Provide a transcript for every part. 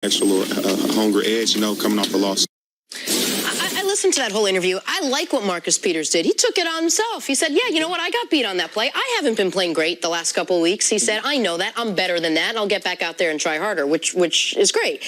extra little hunger edge, coming off the loss. I listened to that whole interview. I like what Marcus Peters did. He took it on himself. He said, yeah, you know what? I got beat on that play. I haven't been playing great the last couple of weeks. He said, I know that. I'm better than that. And I'll get back out there and try harder, which is great.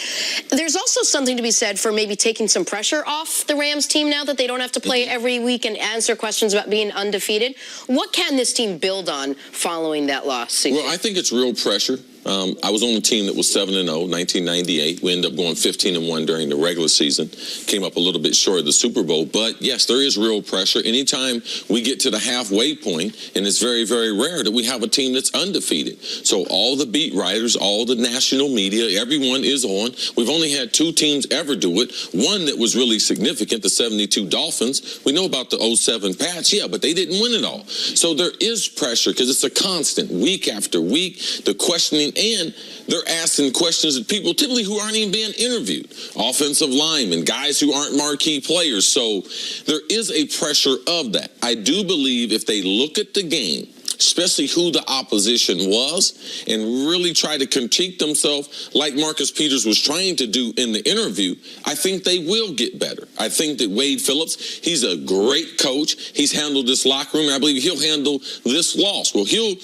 There's also something to be said for maybe taking some pressure off the Rams team now that they don't have to play every week and answer questions about being undefeated. What can this team build on following that loss, CJ? Well, I think it's real pressure. I was on a team that was 7-0, 1998. We ended up going 15-1 during the regular season. Came up a little bit short of the Super Bowl. But, yes, there is real pressure. Anytime we get to the halfway point, and it's very, very rare that we have a team that's undefeated. So all the beat writers, all the national media, everyone is on. We've only had 2 teams ever do it. One that was really significant, the 72 Dolphins. We know about the 07 Pats, yeah, but they didn't win it all. So there is pressure because it's a constant, week after week, the questioning. And they're asking questions of people typically who aren't even being interviewed. Offensive linemen, guys who aren't marquee players. So there is a pressure of that. I do believe if they look at the game, especially who the opposition was, and really try to critique themselves like Marcus Peters was trying to do in the interview, I think they will get better. I think that Wade Phillips, he's a great coach. He's handled this locker room, and I believe he'll handle this loss. Well, he'll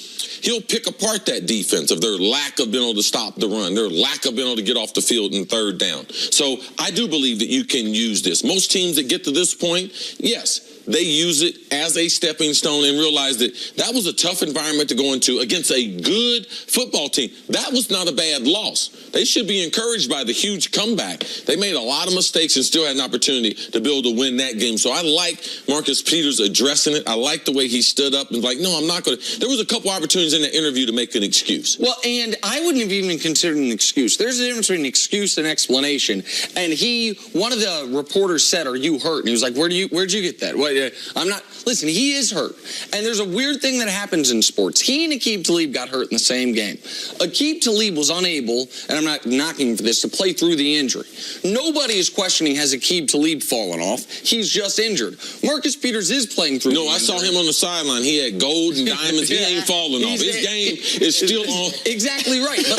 pick apart that defense of their lack of being able to stop the run, their lack of being able to get off the field in third down. So I do believe that you can use this. Most teams that get to this point, yes, they use it as a stepping stone and realize that that was a tough environment to go into against a good football team. That was not a bad loss. They should be encouraged by the huge comeback. They made a lot of mistakes and still had an opportunity to be able to win that game. So I like Marcus Peters addressing it. I like the way he stood up and was like, no, I'm not going to. There was a couple opportunities in the interview to make an excuse. Well, and I wouldn't have even considered an excuse. There's a difference between an excuse and explanation. And one of the reporters said, "Are you hurt?" And he was like, where'd you get that? What? I'm not. Listen, he is hurt. And there's a weird thing that happens in sports. He and Aqib Talib got hurt in the same game. Aqib Talib was unable, and I'm not knocking him for this, to play through the injury. Nobody is questioning, has Aqib Talib fallen off? He's just injured. Marcus Peters is playing through the injury. I saw him on the sideline. He had gold and diamonds. He ain't falling off. His game is still on. Exactly right. But,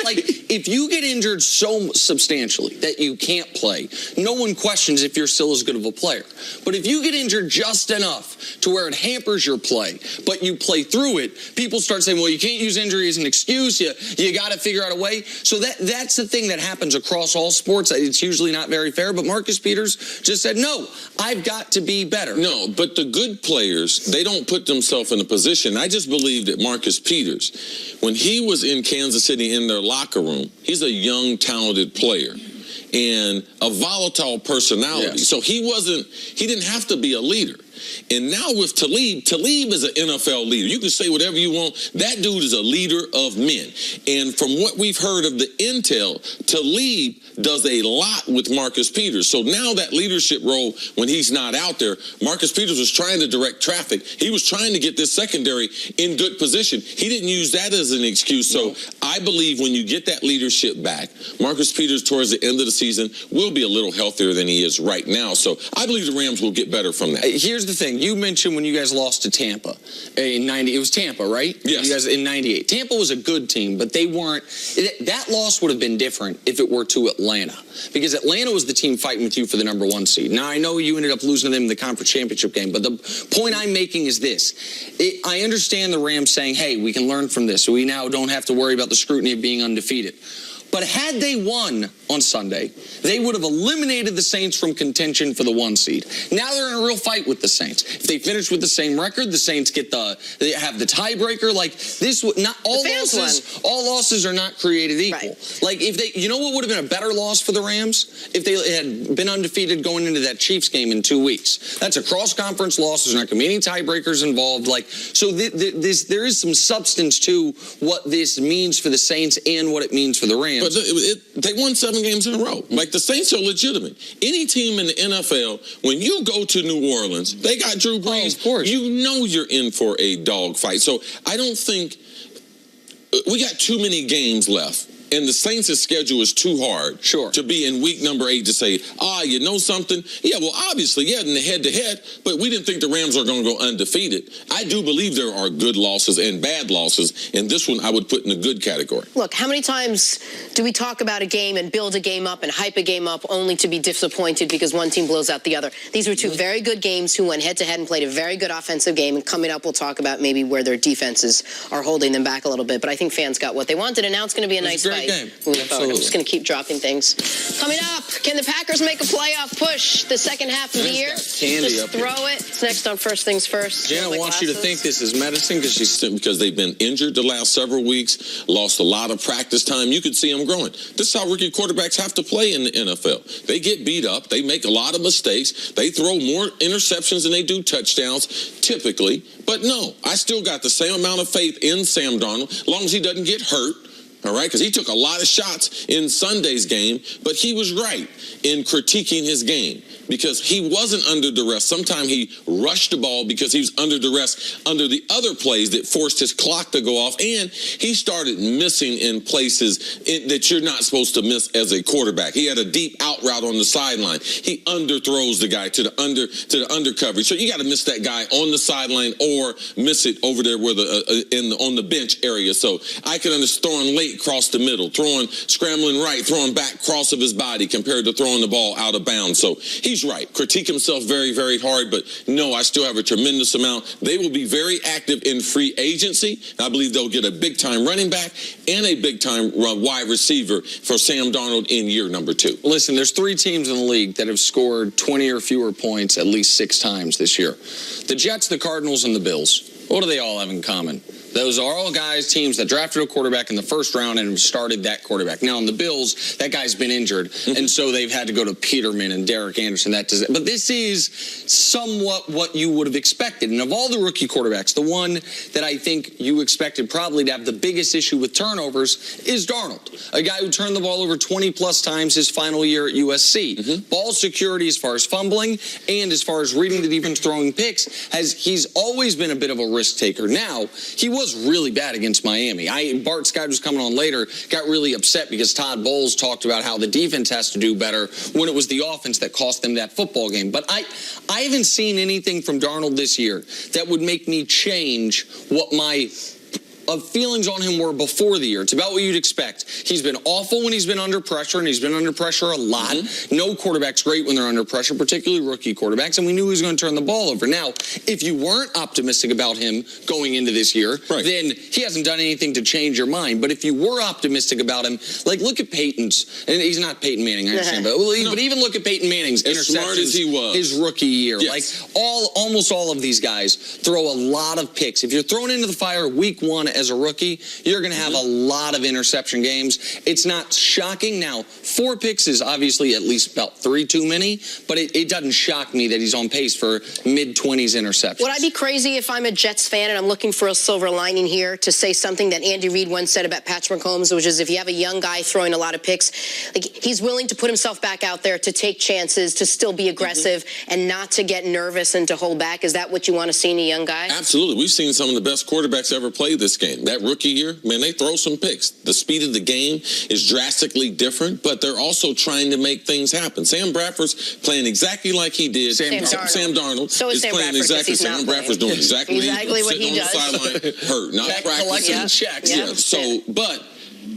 if you get injured so substantially that you can't play, no one questions if you're still as good of a player. But if you get injured just enough to where it hampers your play, but you play through it, people start saying, well, you can't use injury as an excuse. You got to figure out a way. So that's the thing that happens across all sports. It's usually not very fair. But Marcus Peters just said, no, I've got to be better. No, but the good players, they don't put themselves in a position. I just believe that Marcus Peters, when he was in Kansas City in their locker room, he's a young, talented player and a volatile personality. Yes. So he didn't have to be a leader. And now with Talib is an NFL leader. You can say whatever you want. That dude is a leader of men. And from what we've heard of the intel, Talib does a lot with Marcus Peters. So now that leadership role, when he's not out there, Marcus Peters was trying to direct traffic. He was trying to get this secondary in good position. He didn't use that as an excuse. So I believe when you get that leadership back, Marcus Peters towards the end of the season will be a little healthier than he is right now. So I believe the Rams will get better from that. Here's the thing. You mentioned when you guys lost to Tampa in 90. It was Tampa, right? Yes. You guys in 98. Tampa was a good team, but they weren't. That loss would have been different if it were to Atlanta, because Atlanta was the team fighting with you for the #1 seed. Now, I know you ended up losing to them in the conference championship game, but the point I'm making is this. I understand the Rams saying, hey, we can learn from this, so we now don't have to worry about the scrutiny of being undefeated. But had they won on Sunday, they would have eliminated the Saints from contention for the 1 seed. Now they're in a real fight with the Saints. If they finish with the same record, the Saints they have the tiebreaker. Not all losses are not created equal. Right. You know what would have been a better loss for the Rams? If they had been undefeated going into that Chiefs game in 2 weeks. That's a cross-conference loss. There's not going to be any tiebreakers involved. So there is some substance to what this means for the Saints and what it means for the Rams. But they won 7 games in a row. The Saints are legitimate. Any team in the NFL, when you go to New Orleans, they got Drew Brees. Of course. You know you're in for a dogfight. So I don't think we got too many games left And the Saints' schedule is too hard to be in week number 8 to say, you know something? Yeah, well, obviously, in the head-to-head, but we didn't think the Rams are going to go undefeated. I do believe there are good losses and bad losses, and this one I would put in the good category. Look, how many times do we talk about a game and build a game up and hype a game up only to be disappointed because one team blows out the other? These were two very good games who went head-to-head and played a very good offensive game, and coming up we'll talk about maybe where their defenses are holding them back a little bit, but I think fans got what they wanted, and now it's going to be a nice fight. Game. I'm just going to keep dropping things. Coming up, can the Packers make a playoff push the second half of the year? Just throw it. It's next on First Things First. Jenna wants you to think this is medicine because they've been injured the last several weeks, lost a lot of practice time. You could see them growing. This is how rookie quarterbacks have to play in the NFL. They get beat up. They make a lot of mistakes. They throw more interceptions than they do touchdowns, typically. But no, I still got the same amount of faith in Sam Darnold, as long as he doesn't get hurt. All right, because he took a lot of shots in Sunday's game, but he was right in critiquing his game because he wasn't under duress. Sometimes he rushed the ball because he was under duress under the other plays that forced his clock to go off, and he started missing in places that you're not supposed to miss as a quarterback. He had a deep out route on the sideline. He underthrows the guy to the under coverage. So you got to miss that guy on the sideline or miss it over there where on the bench area. So I can understand throwing late across the middle, scrambling right, throwing back cross of his body compared to throwing the ball out of bounds. So he's right. Critique himself very, very hard, but no, I still have a tremendous amount. They will be very active in free agency. I believe they'll get a big-time running back and a big-time wide receiver for Sam Darnold in year number 2. Listen, there's 3 teams in the league that have scored 20 or fewer points at least 6 times this year. The Jets, the Cardinals, and the Bills. What do they all have in common? Those are all teams that drafted a quarterback in the first round and started that quarterback. Now, in the Bills, that guy's been injured, and so they've had to go to Peterman and Derek Anderson. But this is somewhat what you would have expected. And of all the rookie quarterbacks, the one that I think you expected probably to have the biggest issue with turnovers is Darnold, a guy who turned the ball over 20-plus times his final year at USC. Ball security as far as fumbling and as far as reading the defense, throwing picks, he's always been a bit of a risk taker. Now, he was really bad against Miami. Bart Scott was coming on later, got really upset because Todd Bowles talked about how the defense has to do better when it was the offense that cost them that football game. But I haven't seen anything from Darnold this year that would make me change what my feelings on him were before the year. It's about what you'd expect. He's been awful when he's been under pressure, and he's been under pressure a lot. No quarterback's great when they're under pressure, particularly rookie quarterbacks, and we knew he was going to turn the ball over. Now, if you weren't optimistic about him going into this year, then he hasn't done anything to change your mind. But if you were optimistic about him, like look at Peyton's, and he's not Peyton Manning, I understand, but even look at Peyton Manning's interceptions as he was his rookie year. Like almost all of these guys throw a lot of picks. If you're thrown into the fire week 1 as a rookie, you're going to have a lot of interception games. It's not shocking. Now, 4 picks is obviously at least about 3 too many, but it doesn't shock me that he's on pace for mid-20s interceptions. Would I be crazy if I'm a Jets fan and I'm looking for a silver lining here to say something that Andy Reid once said about Patrick Mahomes, which is if you have a young guy throwing a lot of picks, like he's willing to put himself back out there to take chances, to still be aggressive and not to get nervous and to hold back? Is that what you want to see in a young guy? Absolutely. We've seen some of the best quarterbacks ever play this game. That rookie year, man, they throw some picks. The speed of the game is drastically different, but they're also trying to make things happen. Sam Bradford's playing exactly like he did. Sam Darnold so is playing exactly. Sam Bradford's doing exactly what he does. On the sideline, hurt, not practicing. Checks. But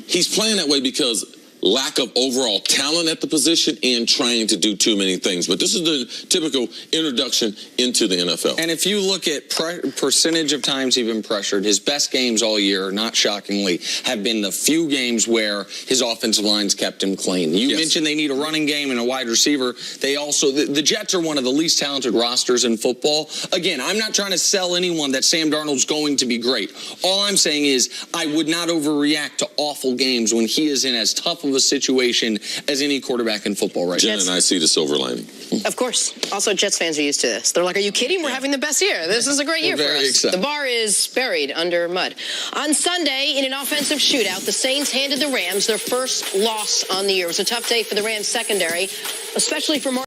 he's playing that way because lack of overall talent at the position and trying to do too many things. But this is the typical introduction into the NFL. And if you look at percentage of times he's been pressured, his best games all year, not shockingly, have been the few games where his offensive lines kept him clean. You mentioned they need a running game and a wide receiver. They also, the Jets are one of the least talented rosters in football. Again, I'm not trying to sell anyone that Sam Darnold's going to be great. All I'm saying is I would not overreact to awful games when he is in as tough of a situation as any quarterback in football right now. Jen and I see the silver lining. Of course. Also, Jets fans are used to this. They're like, are you kidding? We're having the best year. This is a great year for us. Excited. The bar is buried under mud. On Sunday, in an offensive shootout, the Saints handed the Rams their first loss on the year. It was a tough day for the Rams secondary, especially for